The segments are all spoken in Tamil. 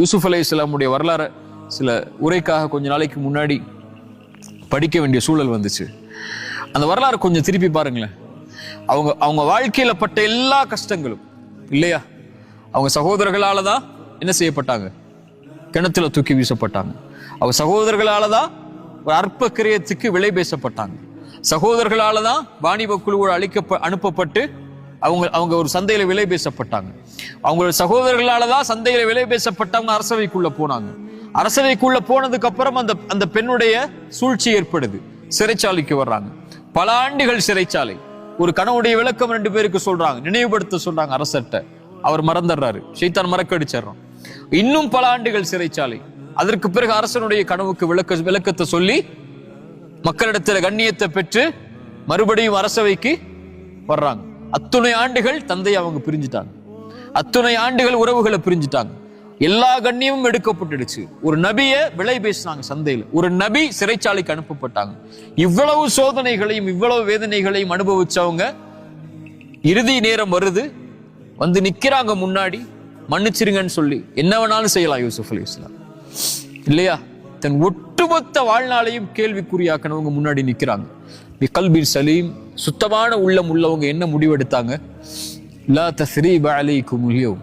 யூசுப் அலைஹிஸ்ஸலாமுடைய வரலாறு சில உரைக்காக கொஞ்ச நாளைக்கு முன்னாடி படிக்க வேண்டிய சூழல் வந்துச்சு. அந்த வரலாறு கொஞ்சம் திருப்பி பாருங்களேன். அவங்க வாழ்க்கையில பட்ட எல்லா கஷ்டங்களும் இல்லையா, அவங்க சகோதரர்களால தான் என்ன செய்யப்பட்டாங்க, கிணத்துல தூக்கி வீசப்பட்டாங்க. அவங்க சகோதரர்களால தான் ஒரு அற்ப கிரியத்துக்கு விலை பேசப்பட்டாங்க. சகோதரர்களால தான் வாணிப குழுவோடு அனுப்பப்பட்டு அவங்க ஒரு சந்தையில விலை பேசப்பட்டாங்க. அவங்களோட சகோதரர்களால தான் சந்தையில விலை பேசப்பட்டவங்க அரசவைக்குள்ள போனாங்க. அரசவைக்குள்ள போனதுக்கு அப்புறம் அந்த பெண்ணுடைய சூழ்ச்சி ஏற்படுது, சிறைச்சாலைக்கு வர்றாங்க. பல ஆண்டுகள் சிறைச்சாலை. ஒரு கனவுடைய விளக்கம் 2 பேருக்கு சொல்றாங்க, நினைவுபடுத்த சொல்றாங்க அரசர்ட்ட. அவர் மறந்துடுறாரு, ஷைத்தான் மறக்கடிச்சிடறான். இன்னும் பல ஆண்டுகள் சிறைச்சாலை. அதற்கு பிறகு அரசனுடைய கனவுக்கு விளக்கத்தை சொல்லி மக்களிடத்துல கண்ணியத்தை பெற்று மறுபடியும் அரசவைக்கு வர்றாங்க. அத்துணை ஆண்டுகள் தந்தை அவங்க பிரிஞ்சுட்டாங்க, அத்துணை ஆண்டுகள் உறவுகளை பிரிஞ்சுட்டாங்க. எல்லா கண்ணியமும் எடுக்கப்பட்டுடுச்சு. ஒரு நபியை விலை பேசினாங்க சந்தையில், ஒரு நபி சிறைச்சாலைக்கு அனுப்பப்பட்டாங்க. இவ்வளவு சோதனைகளையும் இவ்வளவு வேதனைகளையும் அனுபவிச்சவங்க இறுதி நேரம் வருது, வந்து நிக்கிறாங்க முன்னாடி, மன்னிச்சிருங்கன்னு சொல்லி என்ன வேணாலும் செய்யலாம் யூசுப் அலைஹிஸ்ஸலாம் இல்லையா. தன் ஒட்டுமொத்த வாழ்நாளையும் கேள்விக்குறியாக்கனவங்க முன்னாடி நிக்கிறாங்க. பிகல்பின் சலீம், சுத்தமான உள்ளம் உள்ளவங்க என்ன முடிவெடுத்தாங்க, லா தஸ்ரீப அலைக்கும் அல்யௌம்,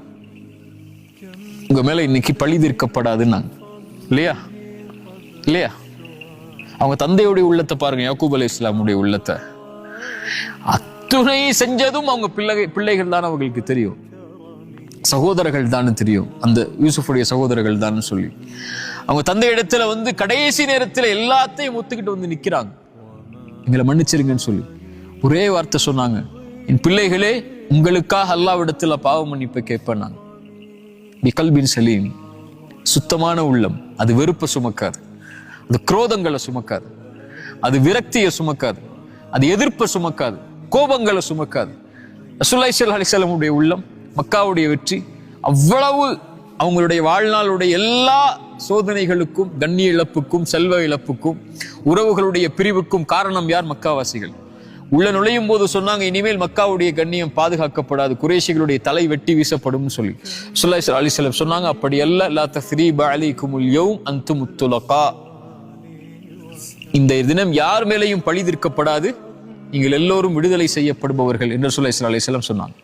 உங்க மேல இன்னைக்கு பழி தீர்க்கப்படாதுன்னாங்க இல்லையா. இல்லையா, அவங்க தந்தையுடைய உள்ளத்தை பாருங்க, யாக்கூப் அலைஹிஸ்ஸலாமுடைய உள்ளத்தை. அத்துணை செஞ்சதும் அவங்க பிள்ளைகள் தான் அவங்களுக்கு தெரியும், சகோதரர்கள் தான் தெரியும், அந்த யூசுஃபுடைய சகோதரர்கள் தான் சொல்லி அவங்க தந்தை இடத்துல வந்து கடைசி நேரத்துல எல்லாத்தையும் ஒத்துக்கிட்டு வந்து நிக்கிறாங்க, எங்களை மன்னிச்சிருங்கன்னு சொல்லி ஒரே வார்த்தை சொன்னாங்க, என் பிள்ளைகளே உங்களுக்காக அல்லாஹ்விடத்துல பாவ மன்னிப்பை கேட்பேன். நான் பிகல்பின் சலீம், சுத்தமான உள்ளம், அது வெறுப்பை சுமக்காது, அது குரோதங்களை சுமக்காது, அது விரக்தியை சுமக்காது, அது எதிர்ப்பை சுமக்காது, கோபங்களை சுமக்காது. ரசூலுல்லாஹி ஸல்லல்லாஹு அலைஹி வஸல்லம் உள்ளம், மக்காவுடைய வெற்றி, அவ்வளவு அவங்களுடைய வாழ்நாளுடைய எல்லா சோதனைகளுக்கும், கண்ணிய இழப்புக்கும், செல்வ இழப்புக்கும், உறவுகளுடைய பிரிவுக்கும் காரணம் யார்? மக்காவாசிகள். உள்ள நுழையும் போது சொன்னாங்க, இனிமேல் மக்காவுடைய கண்ணியம் பாதுகாக்கப்படாது, குறைஷிகளுடைய தலை வெட்டி வீசப்படும் சொல்லி ஸல்லல்லாஹு அலைஹி வஸல்லம் சொன்னாங்க. அப்படி அல்ல, லா தஸ்ரீப அலைக்குமுல் யௌம் அன்தும் துலகா, இந்த தினம் யார் மேலையும் பழி தீர்க்கப்படாது, நீங்கள் எல்லோரும் விடுதலை செய்யப்படுபவர்கள் என்று ஸல்லல்லாஹு அலைஹி வஸல்லம் சொன்னாங்க.